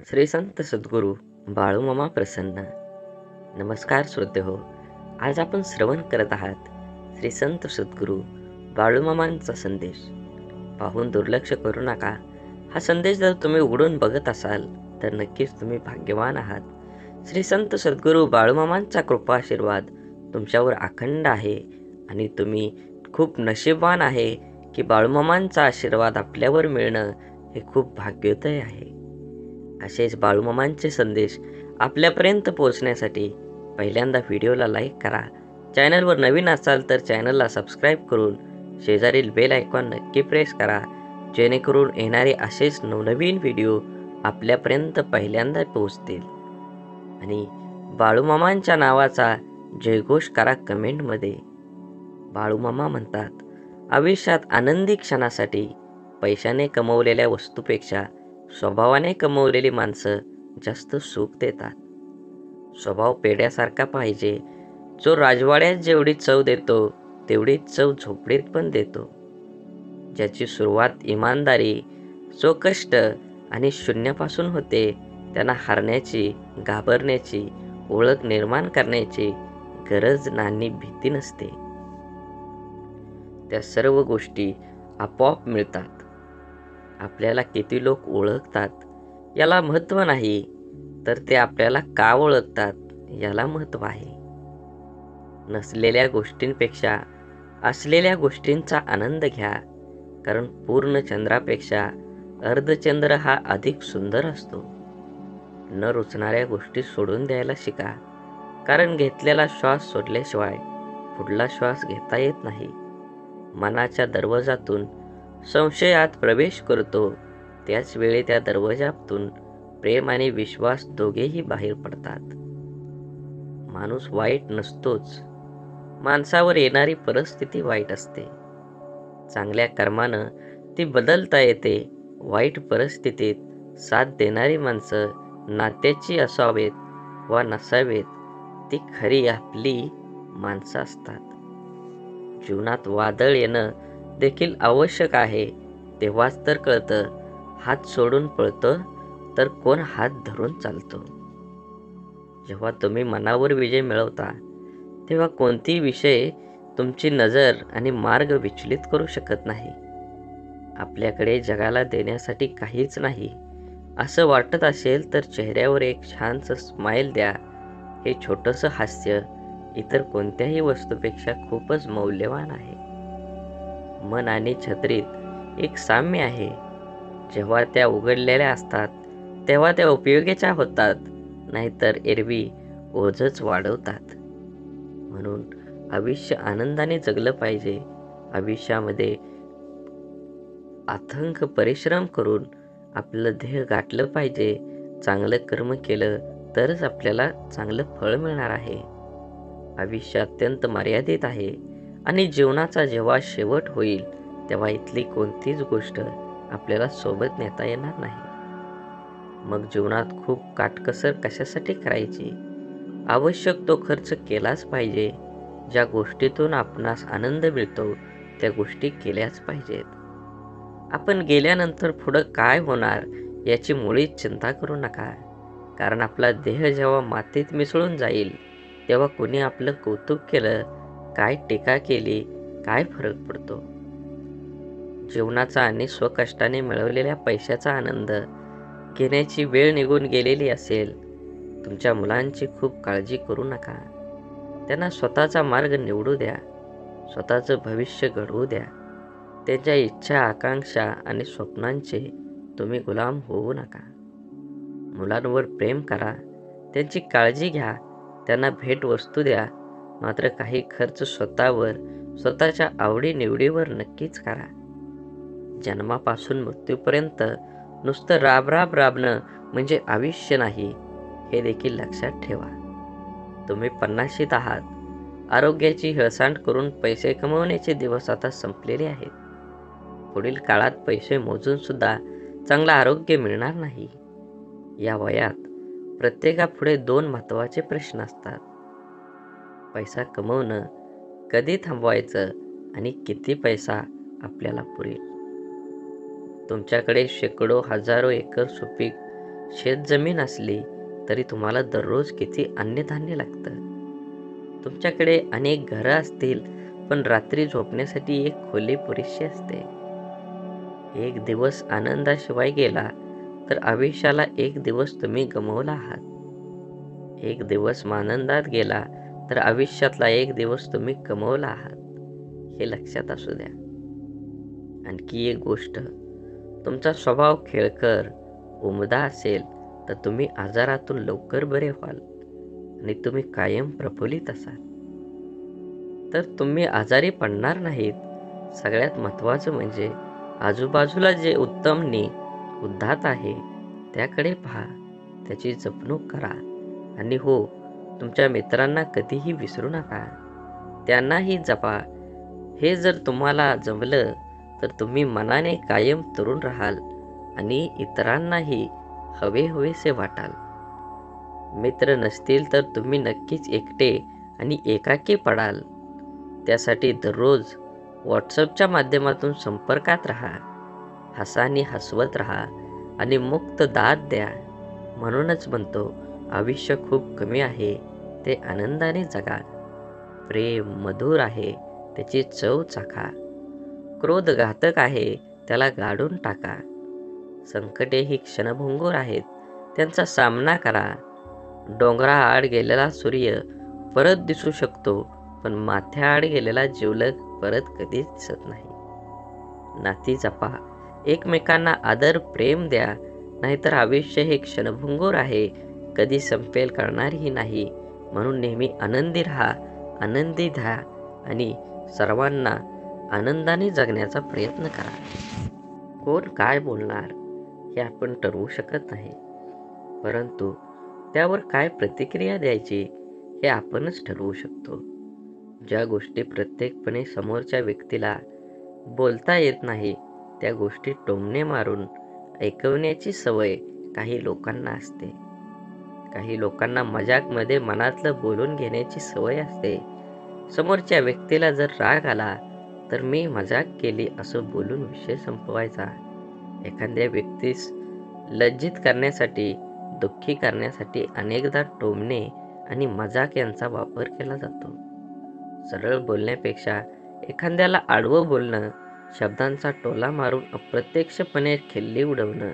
श्री संत सद्गुरू बाळूमामा प्रसन्न. नमस्कार श्रोते हो. आज आपण श्रवण करत आहात श्री संत सद्गुरू बाळूमामांचा संदेश. पाहून दुर्लक्ष करू नका. हा संदेश जर तुम्ही उघडून बघत असाल तर नक्कीच तुम्ही भाग्यवान आहात. श्री संत सद्गुरू बाळूमामांचा कृपा आशीर्वाद तुमच्यावर अखंड आहे आणि तुम्ही खूप नशीबवान आहे की बाळूमामांचा आशीर्वाद आपल्यावर मिळणं हे खूप भाग्योदय आहे. असेच बाळूमामांचे संदेश आपल्यापर्यंत पोहोचण्यासाठी पहिल्यांदा व्हिडिओला लाईक करा. चॅनलवर नवीन असाल तर चॅनलला सबस्क्राईब करून शेजारील बेल आयकॉन नक्की प्रेस करा, जेणेकरून येणारे असेच नवनवीन व्हिडिओ आपल्यापर्यंत पहिल्यांदा पोहोचतील. आणि बाळूमामांच्या नावाचा जयघोष करा कमेंटमध्ये. बाळूमामा म्हणतात, आयुष्यात आनंदी क्षणासाठी पैशाने कमवलेल्या वस्तूपेक्षा स्वभावाने कमवलेली माणसं जास्त सुख देतात. स्वभाव पेढ्यासारखा पाहिजे, जो राजवाड्यात जेवढी चव देतो तेवढीच चव झोपडीत पण देतो. ज्याची सुरुवात इमानदारी, स्वकष्ट आणि शून्यापासून होते, त्यांना हारण्याची, घाबरण्याची, ओळख निर्माण करण्याची गरज नाही, भीती नसते. त्या सर्व गोष्टी आपोआप मिळतात. आपल्याला किती लोक ओळखतात याला महत्त्व नाही, तर ते आपल्याला का ओळखतात याला महत्त्व आहे. नसलेल्या गोष्टींपेक्षा असलेल्या गोष्टींचा आनंद घ्या, कारण पूर्ण चंद्रापेक्षा अर्धचंद्र हा अधिक सुंदर असतो. न रुचणाऱ्या गोष्टी सोडून द्यायला शिका, कारण घेतलेला श्वास सोडल्याशिवाय पुढला श्वास घेता येत नाही. मनाच्या दरवाजातून संशयात प्रवेश करतो, त्याच वेळी त्या दरवाजातून प्रेम आणि विश्वास दोघेही बाहेर पडतात. माणूस वाईट नसतोच, माणसावर येणारी परिस्थिती वाईट असते. चांगल्या कर्मानं ती बदलता येते. वाईट परिस्थितीत साथ देणारी माणसं नात्याची असावेत वा नसावेत, ती खरी आपली माणसं असतात. जीवनात वादळ येणं देखील आवश्यक आहे, तेव्हाच तर कळतं हात सोडून पळतो तर कोण हात धरून चालतो. जेव्हा तुम्ही मनावर विजय मिळवता तेव्हा कोणतीही विषय तुमची नजर आणि मार्ग विचलित करू शकत नाही. आपल्याकडे जगाला देण्यासाठी काहीच नाही असं वाटत असेल तर चेहऱ्यावर एक छानसं स्माईल द्या. हे छोटंसं हास्य इतर कोणत्याही वस्तूपेक्षा खूपच मौल्यवान आहे. मन आणि छत्रीत एक साम्य आहे. जेव्हा त्या उघडलेल्या असतात तेव्हा त्या उपयोगीच्या होतात, नाहीतर एरवी ओझंच वाढवतात. म्हणून आयुष्य आनंदाने जगलं पाहिजे. आयुष्यामध्ये अथक परिश्रम करून आपलं ध्येय गाठलं पाहिजे. चांगलं कर्म केलं तरच आपल्याला चांगलं फळ मिळणार आहे. आयुष्य अत्यंत मर्यादित आहे आणि जीवनाचा जेव्हा शेवट होईल तेव्हा इथली कोणतीच गोष्ट आपल्याला सोबत नेता येणार नाही. मग जीवनात खूप काटकसर कशासाठी करायची? आवश्यक तो खर्च केलाच पाहिजे. ज्या गोष्टीतून आपणास आनंद मिळतो त्या गोष्टी केल्याच पाहिजेत. आपण गेल्यानंतर पुढं काय होणार याची मुळीच चिंता करू नका, कारण आपला देह जेव्हा मातीत मिसळून जाईल तेव्हा कोणी आपलं कौतुक केलं, काय टीका केली, काय फरक पडतो? जीवनाचा आणि स्वकष्टाने मिळवलेल्या पैशाचा आनंद घेण्याची वेळ निघून गेलेली असेल. तुमच्या मुलांची खूप काळजी करू नका. त्यांना स्वतःचा मार्ग निवडू द्या, स्वतःचं भविष्य घडवू द्या. त्यांच्या इच्छा, आकांक्षा आणि स्वप्नांचे तुम्ही गुलाम होऊ नका. मुलांवर प्रेम करा, त्यांची काळजी घ्या, त्यांना भेटवस्तू द्या, मात्र काही खर्च स्वतःवर, स्वतःच्या आवडीनिवडीवर नक्कीच करा. जन्मापासून मृत्यूपर्यंत नुसतं राबणं म्हणजे आयुष्य नाही, हे देखील लक्षात ठेवा. तुम्ही 50शीत आहात. आरोग्याची हेळसांड करून पैसे कमवण्याचे दिवस आता संपलेले आहेत. पुढील काळात पैसे मोजून सुद्धा चांगलं आरोग्य मिळणार नाही. या वयात प्रत्येकापुढे 2 महत्त्वाचे प्रश्न असतात. पैसा कमवणं कधी थांबवायचं आणि किती पैसा आपल्याला पुरेल? तुमच्याकडे शेकडो हजारो एकर सुपीक शेतजमीन असली तरी तुम्हाला दररोज किती अन्नधान्य लागतं. तुमच्याकडे अनेक घरं असतील, पण रात्री झोपण्यासाठी एक खोली पुरेशी असते. एक दिवस आनंदाशिवाय गेला तर आयुष्याला एक दिवस तुम्ही गमावला आहात. एक दिवस आनंदात गेला तर आयुष्यातला एक दिवस तुम्ही गमावला आहात. हे लक्षात असू द्या. आणखी एक गोष्ट, तुमचा स्वभाव खेळकर, उमदा असेल तर तुम्ही आजारातून लवकर बरे व्हाल आणि तुम्ही कायम प्रफुल्लित असाल तर तुम्ही आजारी पडणार नाहीत. सगळ्यात महत्त्वाचं म्हणजे आजूबाजूला जे उत्तमनी उदात्त आहे त्याकडे पहा, त्याची जपणूक करा आणि हो, तुमच्या मित्रांना कधीही विसरू नका, त्यांनाही जपा. हे जर तुम्हाला जमलं तर तुम्ही मनाने कायम तरुण राहाल आणि इतरांनाही हवेहवेसे वाटाल. मित्र नसतील तर तुम्ही नक्कीच एकटे आणि एकाकी पडाल. त्यासाठी दररोज व्हॉट्सअपच्या माध्यमातून संपर्कात राहा, हसानी हसवत राहा आणि मुक्त दाद द्या. म्हणूनच म्हणतो, आयुष्य खूप कमी आहे, ते आनंदाने जगा. प्रेम मधुर आहे, त्याची चव चाखा. क्रोध घातक आहे, त्याला गाडून टाका. संकटे ही क्षणभंगूर आहेत, त्यांचा सामना करा. डोंगराआड गेलेला सूर्य परत दिसू शकतो, पण माथ्याआड गेलेला जिवलग परत कधीच दिसत नाही. नाती जपा, एकमेकांना आदर प्रेम द्या, नाहीतर आयुष्य हे क्षणभंगूर आहे, कधी संपेल कळणारही नाही. म्हणून नेहमी आनंदी राहा, आनंदी द्या आणि सर्वांना आनंदाने जगण्याचा प्रयत्न करा. कोण काय बोलणार हे आपण ठरवू शकत नाही, परंतु त्यावर काय प्रतिक्रिया द्यायची हे आपणच ठरवू शकतो. ज्या गोष्टी प्रत्यक्षपणे समोरच्या व्यक्तीला बोलता येत नाही त्या गोष्टी टोमणे मारून ऐकवण्याची सवय काही लोकांना असते. काही लोकांना मजाकमध्ये मनातलं बोलून घेण्याची सवय असते. समोरच्या व्यक्तीला जर राग आला तर मी मजाक केली असं बोलून विषय संपवायचा. एखाद्या व्यक्तीस लज्जित करण्यासाठी, दुःखी करण्यासाठी अनेकदा टोमणे आणि मजाक यांचा वापर केला जातो. सरळ बोलण्यापेक्षा एखाद्याला आडवं बोलणं, शब्दांचा टोला मारून अप्रत्यक्षपणे खिल्ली उडवणं,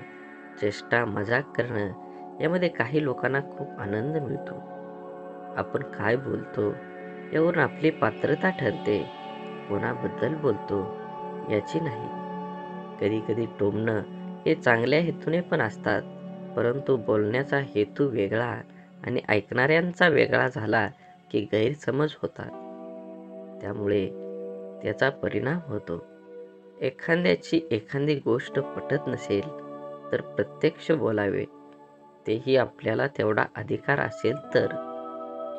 चेष्टा मजाक करणं यामध्ये काही लोकांना खूप आनंद मिळतो. आपण काय बोलतो यावरून आपली पात्रता ठरते, कोणाबद्दल बोलतो याची नाही. कधी कधी टोमणं हे चांगल्या हेतूने पण असतात, परंतु बोलण्याचा हेतू वेगळा आणि ऐकणाऱ्यांचा वेगळा झाला की गैरसमज होतात. त्यामुळे त्याचा परिणाम होतो. एखाद्याची एखादी गोष्ट पटत नसेल तर प्रत्यक्ष बोलावे, तेही आपल्याला तेवढा अधिकार असेल तर.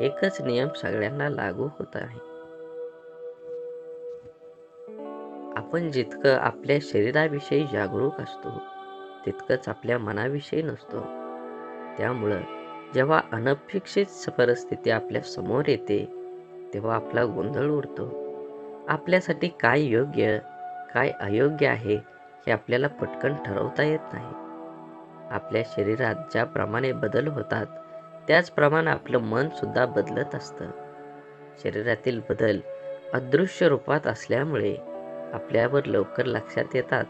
एकच नियम सगळ्यांना लागू होत आहे. आपण जितकं आपल्या शरीराविषयी जागरूक असतो तितकंच आपल्या मनाविषयी नसतो. त्यामुळं जेव्हा अनपेक्षित परिस्थिती आपल्या समोर येते तेव्हा आपला गोंधळ उडतो. आपल्यासाठी काय योग्य काय अयोग्य आहे हे आपल्याला पटकन ठरवता येत नाही. आपल्या शरीरात ज्याप्रमाणे बदल होतात त्याचप्रमाणे आपलं मन सुद्धा बदलत असतं. शरीरातील बदल अदृश्य रूपात असल्यामुळे आपल्यावर लवकर लक्षात येतात,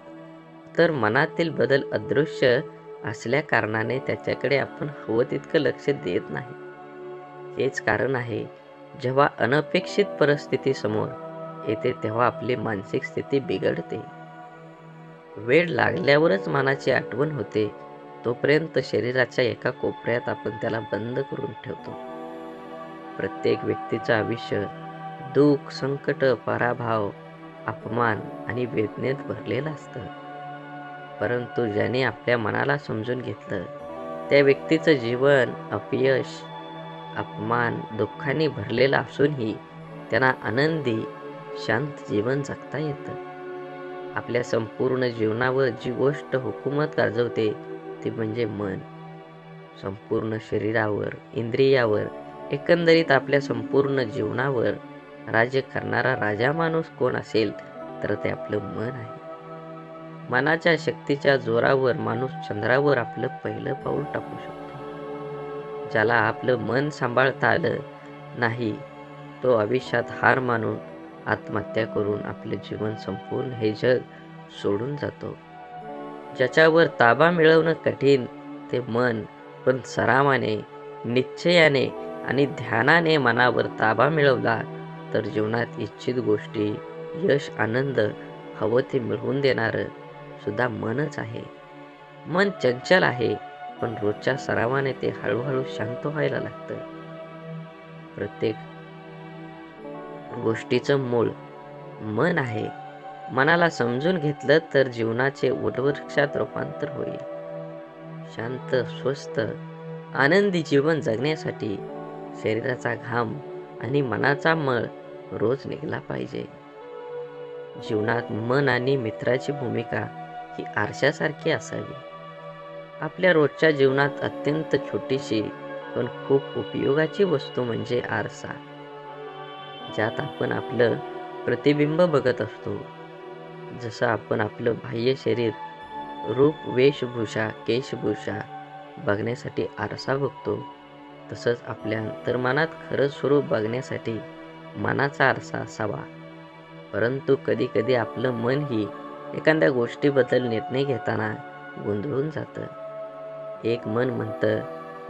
तर मनातील बदल अदृश्य असल्या कारणाने त्याच्याकडे आपण हवं तितकं लक्ष देत नाही. हेच कारण आहे जेव्हा अनपेक्षित परिस्थिती समोर येते तेव्हा आपली मानसिक स्थिती बिघडते. वेळ लागल्यावरच मनाची आठवण होते, तोपर्यंत शरीराच्या एका कोपऱ्यात आपण त्याला बंद करून ठेवतो. प्रत्येक व्यक्तीचं आयुष्य दुःख, संकट, पराभव, अपमान आणि वेदनेत भरलेलं असतं. परंतु ज्याने आपल्या मनाला समजून घेतलं त्या व्यक्तीचं जीवन अपयश, अपमान, दुःखाने भरलेलं असूनही त्यांना आनंदी, शांत जीवन जगता येतं. आपल्या संपूर्ण जीवनावर जी गोष्ट हुकूमत गाजवते ती म्हणजे मन. संपूर्ण शरीरावर, इंद्रियावर, एकंदरीत आपल्या संपूर्ण जीवनावर राज्य करणारा राजा माणूस कोण असेल तर ते आपलं मन आहे. मनाच्या शक्तीच्या जोरावर माणूस चंद्रावर आपलं पहिलं पाऊल टाकू शकतो. ज्याला आपलं मन सांभाळता आलं नाही तो आयुष्यात हार मानून आत्महत्या करून आपले जीवन संपवून हे जग सोडून जातो. ज्याच्यावर ताबा मिळवणं कठीण ते मन, पण सरावाने, निश्चयाने आणि ध्यानाने मनावर ताबा मिळवला तर जीवनात इच्छित गोष्टी, यश, आनंद हवं ते मिळवून देणारं सुद्धा मनच आहे. मन चंचल आहे, पण रोजच्या सरावाने ते हळूहळू शांत व्हायला लागतं. प्रत्येक गोष्टीचं मूळ मन आहे. मनाला समजून घेतलं तर जीवनाचे वटवृक्षात रूपांतर होईल. शांत, स्वस्थ, आनंदी जीवन जगण्यासाठी शरीराचा घाम आणि मनाचा मळ रोज निघाला पाहिजे. जीवनात मन आणि मित्राची भूमिका ही आरशासारखी असावी. आपल्या रोजच्या जीवनात अत्यंत छोटीशी पण खूप उपयोगाची वस्तू म्हणजे आरसा, ज्यात आपण आपलं प्रतिबिंब बघत असतो. जसं आपण आपलं बाह्य शरीर, रूप, वेशभूषा, केशभूषा बघण्यासाठी आरसा बघतो, तसंच आपल्या अंतर्मनात खरं स्वरूप बघण्यासाठी मनाचा आरसा असावा. परंतु कधी कधी आपलं मनही एखाद्या गोष्टीबद्दल निर्णय घेताना गोंधळून जातं. एक मन म्हणतं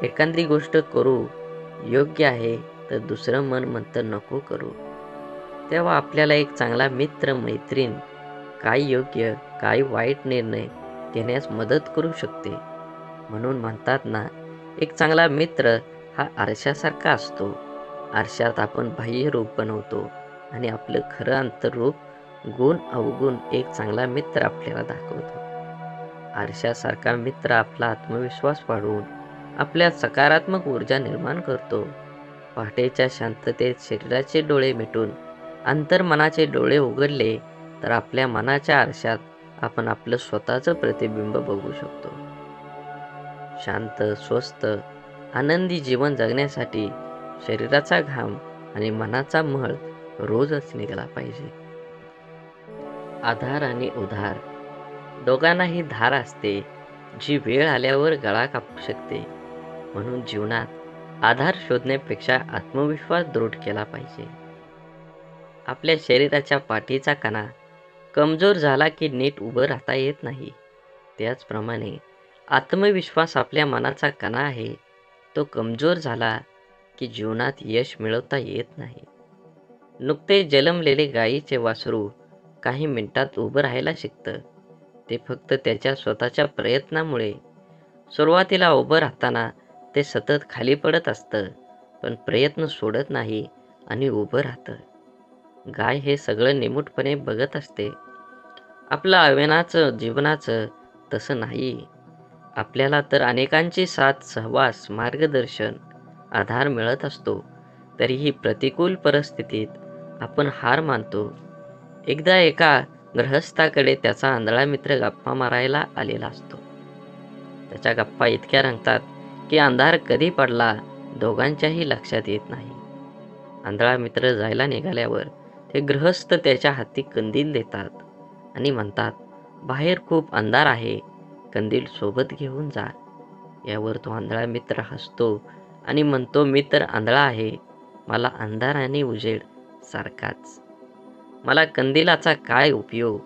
एखादी गोष्ट करू योग्य आहे, तर दुसरं मन म्हणतं नको करू. तेव्हा आपल्याला एक चांगला मित्र, मैत्रीण काय योग्य काय वाईट निर्णय घेण्यास मदत करू शकते. म्हणून म्हणतात ना, एक चांगला मित्र हा आरशासारखा असतो. आरशात आपण बाह्य रूप बनवतो आणि आपलं खरं अंतर्रूप, गुण अवगुण एक चांगला मित्र आपल्याला दाखवतो. आरशासारखा मित्र आपला आत्मविश्वास वाढवून आपल्यात सकारात्मक ऊर्जा निर्माण करतो. पहाटेच्या शांततेत शरीराचे डोळे मिटून अंतर्मनाचे डोळे उघडले तर आपल्या मनाच्या आरशात आपण आपलं स्वतःचं प्रतिबिंब बघू शकतो. शांत, स्वस्थ, आनंदी जीवन जगण्यासाठी शरीराचा घाम आणि मनाचा मळ रोजच निघाला पाहिजे. आधार आणि उधार दोघांनाही धार असते, जी वेळ आल्यावर गळा कापू शकते. म्हणून जीवनात आधार शोधण्यापेक्षा आत्मविश्वास दृढ केला पाहिजे. आपल्या शरीराच्या पाठीचा कणा कमजोर झाला की नीट उभं राहता येत नाही. त्याचप्रमाणे आत्मविश्वास आपल्या मनाचा कणा आहे. तो कमजोर झाला की जीवनात यश मिळवता येत नाही. नुकते जन्मलेले गायीचे वासरू काही मिनिटात उभं राहायला शिकतं. ते फक्त त्याच्या स्वतःच्या प्रयत्नामुळे. सुरुवातीला उभं राहताना ते सतत खाली पडत असतं, पण प्रयत्न सोडत नाही आणि उभं राहतं. गाय हे सगळं निमूटपणे बघत असते. आपलं आव्हानाचं जीवनाचं तसं नाही. आपल्याला तर अनेकांची साथ, सहवास, मार्गदर्शन, आधार मिळत असतो. तरीही प्रतिकूल परिस्थितीत आपण हार मानतो. एकदा एका गृहस्थाकडे त्याचा आंधळा मित्र गप्पा मारायला आलेला असतो. त्याच्या गप्पा इतक्या रंगतात की अंधार कधी पडला दोघांच्याही लक्षात येत नाही. आंधळा मित्र जायला निघाल्यावर ते गृहस्थ त्याच्या हाती कंदील देतात आणि म्हणतात, बाहेर खूप अंधार आहे, कंदील सोबत घेऊन जा. यावर तो आंधळा मित्र हसतो आणि म्हणतो, मी तर आंधळा आहे, मला अंधार आणि उजेड सारखाच, मला कंदिलाचा काय उपयोग.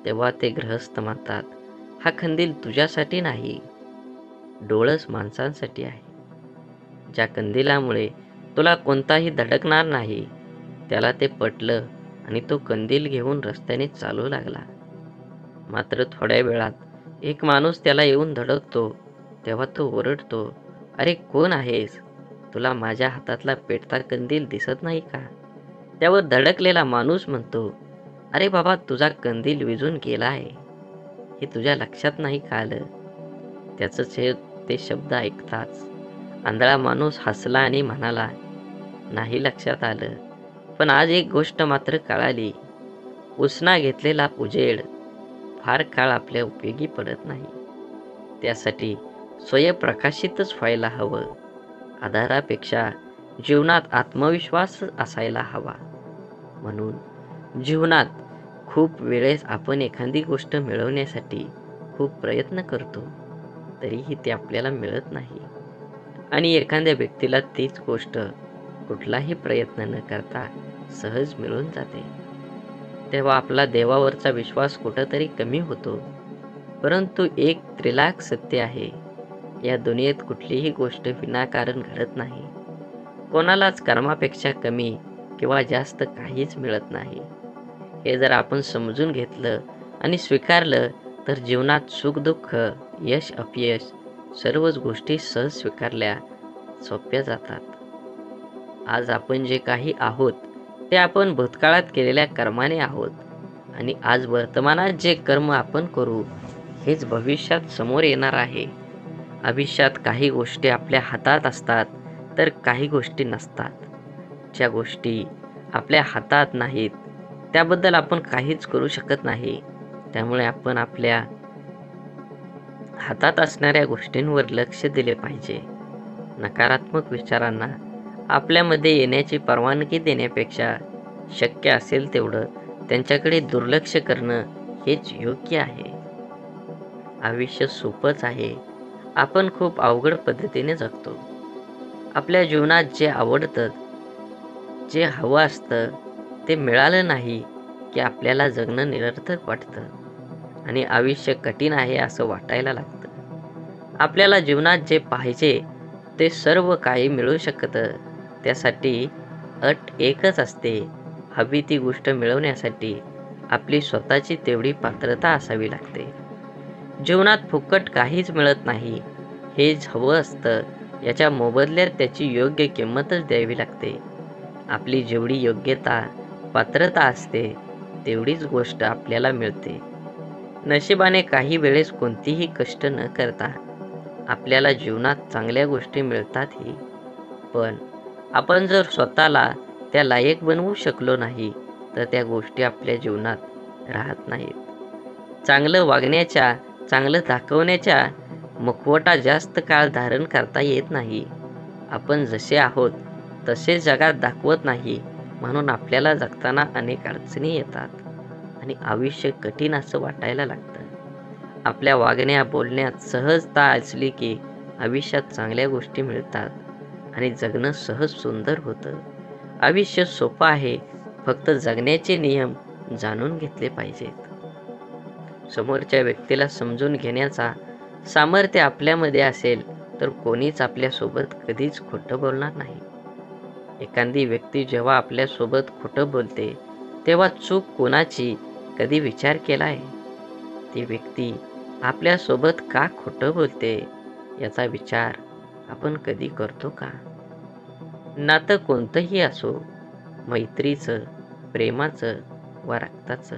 तेव्हा ते गृहस्थ म्हणतात, हा कंदील तुझ्यासाठी नाही, डोळस माणसांसाठी आहे. ज्या कंदिलामुळे तुला कोणताही धडकणार नाही. त्याला ते पटलं आणि तो कंदील घेऊन रस्त्याने चालू लागला. मात्र थोड्या वेळात एक माणूस त्याला येऊन धडकतो. तेव्हा तो ओरडतो, अरे कोण आहेस, तुला माझ्या हातातला पेटता कंदील दिसत नाही का. त्यावर धडकलेला माणूस म्हणतो, अरे बाबा, तुझा कंदील विझून गेला आहे, हे तुझ्या लक्षात नाही का आलं. त्याचं ते शब्द ऐकताच आंधळा माणूस हसला आणि म्हणाला, नाही लक्षात आलं, पण आज एक गोष्ट मात्र कळाली, उसना घेतलेला उजेड फार काळ आपल्या उपयोगी पडत नाही. त्यासाठी स्वयंप्रकाशितच व्हायला हवं. आधारापेक्षा जीवनात आत्मविश्वास असायला हवा. म्हणून जीवनात खूप वेळेस आपण एखादी गोष्ट मिळवण्यासाठी खूप प्रयत्न करतो, तरीही ते आपल्याला मिळत नाही आणि एखाद्या व्यक्तीला तीच गोष्ट कुठलाही प्रयत्न न करता सहज मिळून जाते. तेव्हा आपला देवावरचा विश्वास कुठंतरी कमी होतो. परंतु एक त्रिलाख सत्य आहे, या दुनियेत कुठलीही गोष्ट विनाकारण घडत नाही. कोणालाच कर्मापेक्षा कमी किंवा जास्त काहीच मिळत नाही. हे जर आपण समजून घेतलं आणि स्वीकारलं तर जीवनात सुख-दुःख, यश-अपयश सर्वच गोष्टी सहज स्वीकारल्या सोप्या जातात. आज आपण जे काही आहोत, ते आपण भूतकाळात केलेल्या कर्माने आहोत आणि आज वर्तमानात जे कर्म आपण करू, हेच भविष्यात समोर येणार आहे. आयुष्यात काही गोष्टी आपल्या हातात असतात, तर काही गोष्टी नसतात. ज्या गोष्टी आपल्या हातात नाहीत, त्याबद्दल आपण काहीच करू शकत नाही. त्यामुळे आपण आपल्या हातात असणाऱ्या गोष्टींवर लक्ष दिले पाहिजे. नकारात्मक विचारांना आपल्यामध्ये येण्याची परवानगी देण्यापेक्षा शक्य असेल तेवढं त्यांच्याकडे दुर्लक्ष करणं हेच योग्य आहे. आयुष्य सोपंच आहे, आपण खूप अवघड पद्धतीने जगतो. आपल्या जीवनात जे आवडतं, जे हवं असतं ते मिळालं नाही की आपल्याला जगणं निरर्थक वाटतं आणि आयुष्य कठीण आहे असं वाटायला लागतं. आपल्याला जीवनात जे पाहिजे ते सर्व काही मिळू शकतं. त्यासाठी अट एकच असते, हवी ती गोष्ट मिळवण्यासाठी आपली स्वतःची तेवढी पात्रता असावी लागते. जीवनात फुकट काहीच मिळत नाही. हेच हवं असतं, याच्या मोबदल्यात त्याची योग्य किंमतच द्यावी लागते. आपली जेवढी योग्यता, पात्रता असते, तेवढीच गोष्ट आपल्याला मिळते. नशिबाने काही वेळेस कोणतीही कष्ट न करता आपल्याला जीवनात चांगल्या गोष्टी मिळतातही. पण आपण जर स्वतःला त्या लायक बनवू शकलो नाही, तर त्या गोष्टी आपल्या जीवनात राहत नाहीत. चांगलं वागण्याच्या, चांगलं दाखवण्याच्या मुखवटा जास्त काळ धारण करता येत नाही. आपण जसे आहोत तसे जगात दाखवत नाही, म्हणून आपल्याला जगताना अनेक अडचणी येतात आणि आयुष्य कठीण असं वाटायला लागतं. आपल्या वागण्या बोलण्यात सहजता असली की आयुष्यात चांगल्या गोष्टी मिळतात आणि जगणं सहज सुंदर होतं. आयुष्य सोपं आहे, फक्त जगण्याचे नियम जाणून घेतले पाहिजेत. समोरच्या व्यक्तीला समजून घेण्याचा सामर्थ्य आपल्यामध्ये असेल तर कोणीच आपल्यासोबत कधीच खोटं बोलणार नाही. एखादी व्यक्ती जेव्हा आपल्यासोबत खोटं बोलते, तेव्हा चूक कोणाची कधी विचार केलाय? ती व्यक्ती आपल्यासोबत का खोटं बोलते याचा विचार आपण कधी करतो का? नातं कोणतंही असो, मैत्रीचं, प्रेमाचं वा रक्ताचं,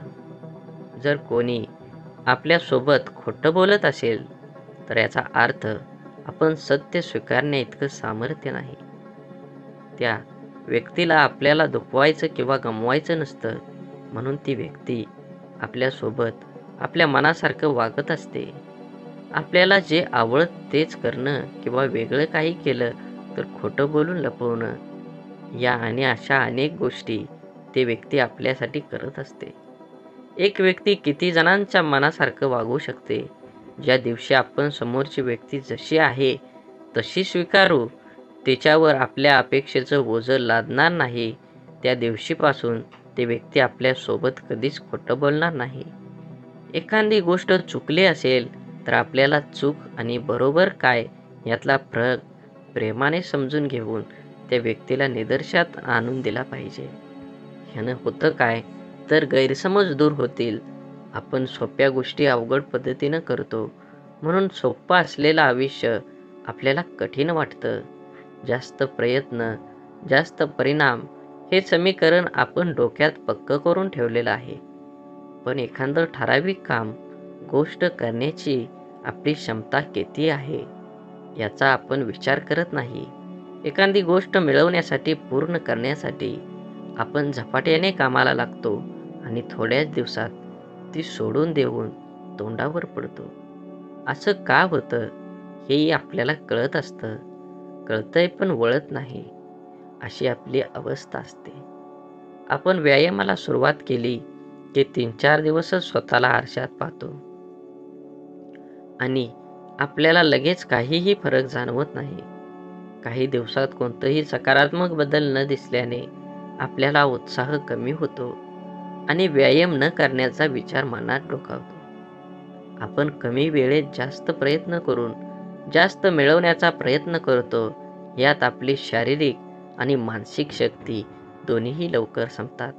जर कोणी आपल्यासोबत खोटं बोलत असेल तर याचा अर्थ आपण सत्य स्वीकारण्या इतकं सामर्थ्य नाही. त्या व्यक्तीला आपल्याला दुखवायचं किंवा गमवायचं नसतं, म्हणून ती व्यक्ती आपल्यासोबत आपल्या मनासारखं वागत असते. आपल्याला जे आवडतं तेच करणं किंवा वेगळं काही केलं तर खोटं बोलून लपवणं, या आणि अशा अनेक गोष्टी ती व्यक्ती आपल्यासाठी करत असते. एक व्यक्ती किती जणांच्या मनासारखं वागू शकते? ज्या दिवशी आपण समोरची व्यक्ती जशी आहे तशी स्वीकारू, तिच्यावर आपल्या अपेक्षेचं ओझं लादणार नाही, त्या दिवशीपासून ती व्यक्ती आपल्यासोबत कधीच खोटं बोलणार नाही. एखादी गोष्ट चुकली असेल तर आपल्याला चूक आणि बरोबर काय यातला फरक प्रेमाने समजून घेऊन त्या व्यक्तीला निदर्शनात आणून दिला पाहिजे. ह्यानं होतं काय, तर गैरसमज दूर होतील. आपण सोप्या गोष्टी अवघड पद्धतीनं करतो, म्हणून सोपं असलेलं आयुष्य आपल्याला कठीण वाटतं. जास्त प्रयत्न, जास्त परिणाम हे समीकरण आपण डोक्यात पक्कं करून ठेवलेलं आहे. पण एखादं ठराविक काम, गोष्ट करण्याची आपली क्षमता किती आहे याचा आपण विचार करत नाही. एखादी गोष्ट मिळवण्यासाठी, पूर्ण करण्यासाठी आपण झपाट्याने कामाला लागतो आणि थोड्याच दिवसात ती सोडून देऊन तोंडावर पडतो. असं का होतं हेही आपल्याला कळत असतं, कळतंय पण वळत नाही, अशी आपली अवस्था असते. आपण व्यायामाला सुरुवात केली की 3-4 दिवसच स्वतःला आरशात पाहतो आणि आपल्याला लगेच काहीही फरक जाणवत नाही. काही दिवसात कोणताही सकारात्मक बदल न दिसल्याने आपल्याला उत्साह कमी होतो आणि व्यायाम न करण्याचा विचार मनात डोकावतो. आपण कमी वेळेत जास्त प्रयत्न करून जास्त मिळवण्याचा प्रयत्न करतो. यात आपली शारीरिक आणि मानसिक शक्ती दोन्हीही लवकर संपतात.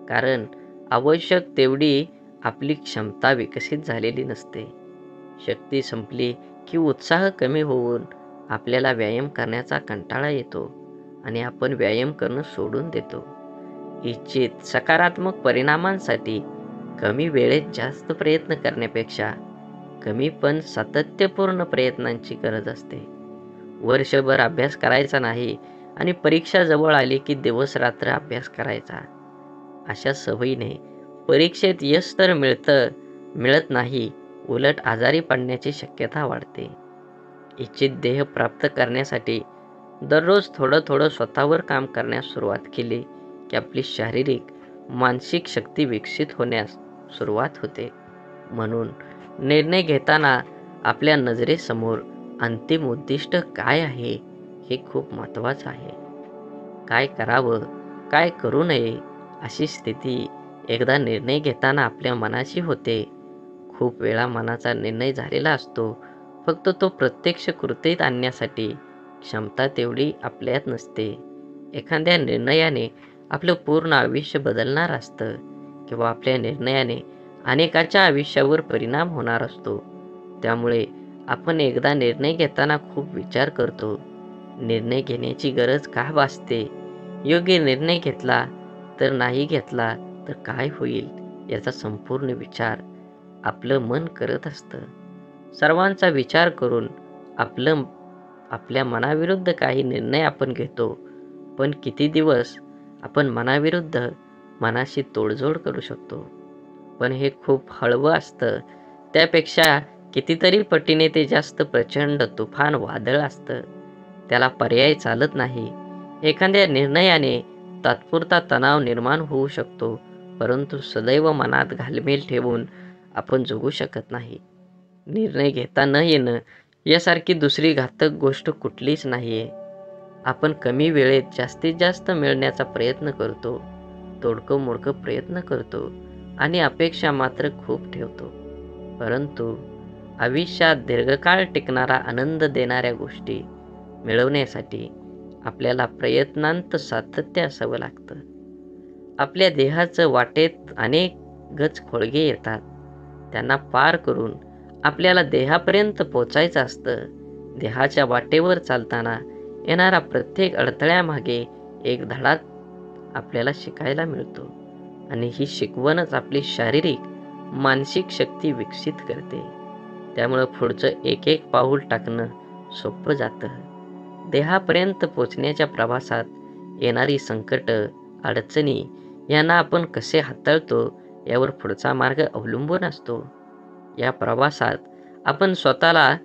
कारण आवश्यक तेवढी आपली क्षमता विकसित झालेली नसते. शक्ती संपली की उत्साह कमी होऊन आपल्याला व्यायाम करण्याचा कंटाळा येतो आणि आपण व्यायाम करणं सोडून देतो. इच्छित सकारात्मक परिणामांसाठी कमी वेळेत जास्त प्रयत्न करण्यापेक्षा कमी पण सातत्यपूर्ण प्रयत्नांची गरज असते. वर्षभर अभ्यास करायचा नाही आणि परीक्षा जवळ आली की दिवस रात्र अभ्यास करायचा. अशा सवयीने परीक्षेत यश तर मिळत नाही, उलट आजारी पडण्याची शक्यता वाढते. इच्छित ध्येय प्राप्त करण्यासाठी दररोज थोडं थोडं स्वतःवर काम करण्यास सुरुवात केली की आपली शारीरिक, मानसिक शक्ती विकसित होण्यास सुरुवात होते. म्हणून निर्णय घेताना आपल्या नजरेसमोर अंतिम उद्दिष्ट काय आहे हे खूप महत्त्वाचं आहे. काय करावं, काय करू नये अशी स्थिती एकदा निर्णय घेताना आपल्या मनाशी होते. खूप वेळा मनाचा निर्णय झालेला असतो, फक्त तो प्रत्यक्ष कृतीत आणण्यासाठी क्षमता तेवढी आपल्यात नसते. एखाद्या निर्णयाने आपलं पूर्ण आयुष्य बदलणार असतं किंवा आपल्या निर्णयाने अनेकाच्या आयुष्यावर परिणाम होणार असतो. त्यामुळे आपण एकदा निर्णय घेताना खूप विचार करतो. निर्णय घेण्याची गरज का भासते? योग्य निर्णय घेतला तर नाही घेतला तर काय होईल याचा संपूर्ण विचार आपलं मन करत असतं. सर्वांचा विचार करून आपल्या मनाविरुद्ध काही निर्णय आपण घेतो. पण किती दिवस आपण मनाशी तोडजोड करू शकतो? पण हे खूप हळवं असतं. त्यापेक्षा कितीतरी पटीने ते जास्त प्रचंड तुफान वादळ असतं. त्याला पर्याय चालत नाही. एखाद्या निर्णयाने तात्पुरता तणाव निर्माण होऊ शकतो, परंतु सदैव मनात घालमेल ठेवून आपण जगू शकत नाही. निर्णय घेता न येणं यासारखी दुसरी घातक गोष्ट कुठलीच नाहीये. आपण कमी वेळेत जास्तीत जास्त मिळण्याचा प्रयत्न करतो, तोडकं मोडकं प्रयत्न करतो आणि अपेक्षा मात्र खूप ठेवतो. परंतु आयुष्यात दीर्घकाळ टिकणारा आनंद देणाऱ्या गोष्टी मिळवण्यासाठी आपल्याला प्रयत्नांत सातत्य असावं लागतं. आपल्या देहाचं वाटेत अनेक गज खोळगे येतात. त्यांना पार करून आपल्याला देहापर्यंत पोचायचं असतं. देहाच्या वाटेवर चालताना येणारा प्रत्येक अडथळ्यामागे एक धडा आपल्याला शिकायला मिळतो आणि ही शिकवणच आपली शारीरिक, मानसिक शक्ती विकसित करते. त्यामुळं पुढचं एक पाऊल टाकणं सोपं जातं. देहापर्यंत पोचण्याच्या प्रवासात येणारी संकट, अडचणी यांना आपण कसे हाताळतो यावर पुढचा मार्ग अवलंबून असतो. या प्रवासात आपण स्वतःला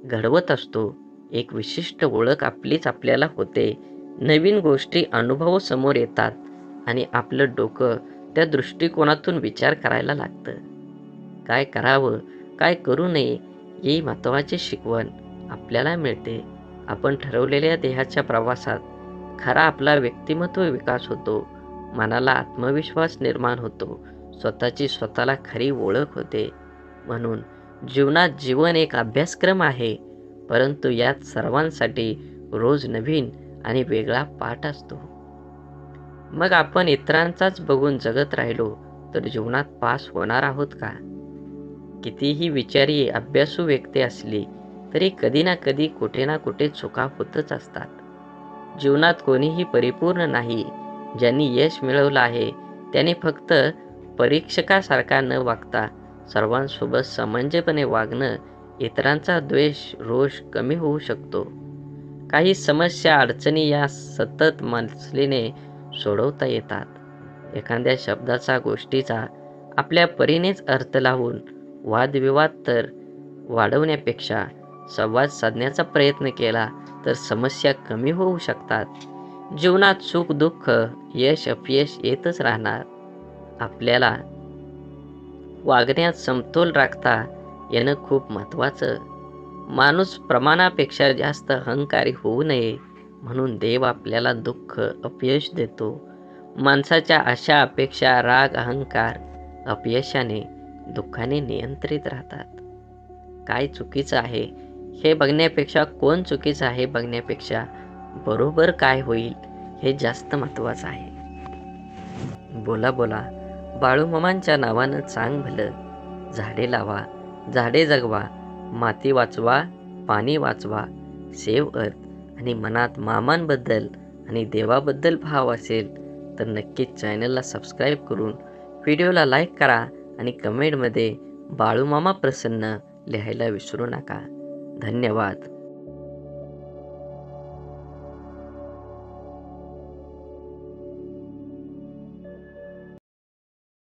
घडवत असतो. एक विशिष्ट ओळख आपल्याला होते. नवीन गोष्टी अनुभव समोर येतात आणि आपलं डोकं त्या दृष्टिकोनातून विचार करायला लागतं. काय करावं, काय करू नये ही महत्त्वाची शिकवण आपल्याला मिळते. आपण ठरवलेल्या देहाच्या प्रवासात खरा आपला व्यक्तिमत्व विकास होतो. मनाला आत्मविश्वास निर्माण होतो. स्वतःला खरी ओळख होते. म्हणून जीवन एक अभ्यासक्रम आहे, परंतु यात सर्वांसाठी रोज नवीन आणि वेगळा पाठ असतो. मग आपण इतरांचाच बघून जगत राहिलो तर जीवनात पास होणार आहोत का? कितीही विचारी, अभ्यासू व्यक्ती असली तरी कधी ना कधी कुठे ना कुठे चुका होतच असतात. जीवनात कोणीही परिपूर्ण नाही. ज्यांनी यश मिळवलं आहे त्याने फक्त परीक्षकासारखा न वागता सर्वांसोबत समंजसपणे वागणं, इतरांचा द्वेष, रोष कमी होऊ शकतो. काही समस्या, अडचणी या सतत मसलीने सोडवता येतात. एखाद्या शब्दाचा, गोष्टीचा आपल्या परीनेच अर्थ लावून वादविवाद तर वाढवण्यापेक्षा संवाद साधण्याचा प्रयत्न केला तर समस्या कमी होऊ शकतात. जीवनात सुख दुःख, यश अपयश येतच राहणार. आपल्याला वागण्यात समतोल राखता येणं खूप महत्त्वाचं. माणूस प्रमाणापेक्षा जास्त अहंकारी होऊ नये म्हणून देव आपल्याला दुःख, अपयश देतो. माणसाच्या आशा, अपेक्षा, राग, अहंकार अपयशाने, दुःखाने नियंत्रित राहतात. काय चुकीचं आहे हे बघण्यापेक्षा, कोण चुकीचं आहे बघण्यापेक्षा, बरोबर काय होईल हे जास्त महत्त्वाचं आहे. बोला बोला बाळूमामांच्या नावानं चांग भलं. झाडे लावा, झाडे जगवा, माती वाचवा, पाणी वाचवा, सेव्ह अर्थ. आणि मनात मामांबद्दल आणि देवाबद्दल भाव असेल तर नक्कीच चॅनलला सबस्क्राईब करून व्हिडिओला लाईक करा आणि कमेंटमध्ये बाळूमामा प्रसन्न लिहायला विसरू नका. धन्यवाद.